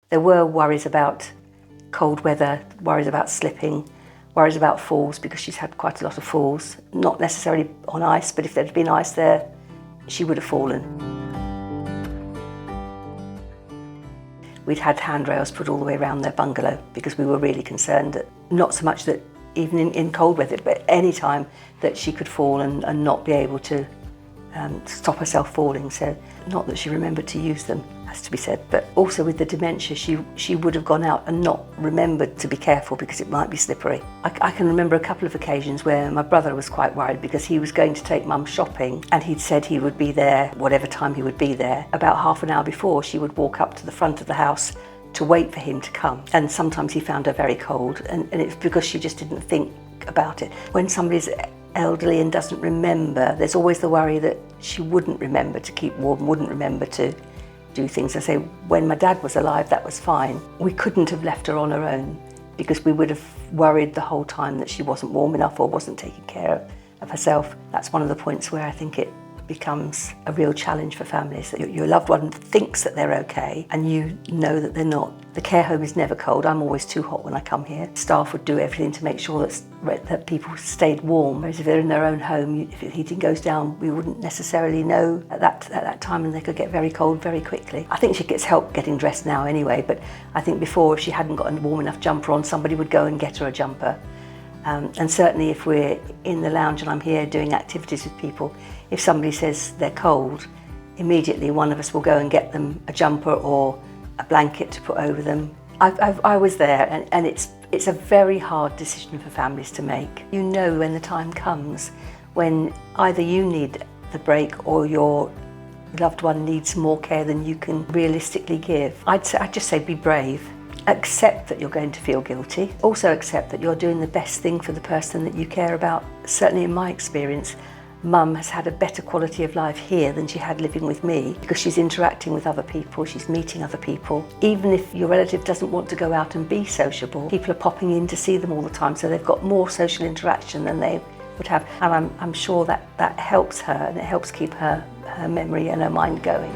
There were worries about cold weather, worries about slipping, worries about falls, because she's had quite a lot of falls. Not necessarily on ice, but if there'd been ice there, she would have fallen. We'd had handrails put all the way around their bungalow because we were really concerned that, not so much that even in cold weather, but any time that she could fall and not be able to stop herself falling. So not that she remembered to use them, has to be said, but also with the dementia, she would have gone out and not remembered to be careful because it might be slippery. I can remember a couple of occasions where my brother was quite worried because he was going to take Mum shopping and he'd said he would be there whatever time he would be there. About half an hour before, she would walk up to the front of the house to wait for him to come, and sometimes he found her very cold, and it's because she just didn't think about it. When somebody's elderly and doesn't remember, there's always the worry that she wouldn't remember to keep warm, wouldn't remember to do things. I say, when my dad was alive, that was fine. We couldn't have left her on her own because we would have worried the whole time that she wasn't warm enough or wasn't taking care of herself. That's one of the points where I think it becomes a real challenge for families, that your loved one thinks that they're okay and you know that they're not. The care home is never cold. I'm always too hot when I come here. Staff would do everything to make sure that people stayed warm. Whereas if they're in their own home, if the heating goes down, we wouldn't necessarily know at that time, and they could get very cold very quickly. I think she gets help getting dressed now anyway, but I think before, if she hadn't got a warm enough jumper on, somebody would go and get her a jumper. And certainly if we're in the lounge and I'm here doing activities with people, if somebody says they're cold, immediately one of us will go and get them a jumper or a blanket to put over them. I was there, and it's a very hard decision for families to make. You know when the time comes when either you need the break or your loved one needs more care than you can realistically give. I'd just say be brave. Accept that you're going to feel guilty. Also accept that you're doing the best thing for the person that you care about. Certainly in my experience, Mum has had a better quality of life here than she had living with me because she's interacting with other people, she's meeting other people. Even if your relative doesn't want to go out and be sociable, people are popping in to see them all the time, so they've got more social interaction than they would have. And I'm sure that helps her, and it helps keep her memory and her mind going.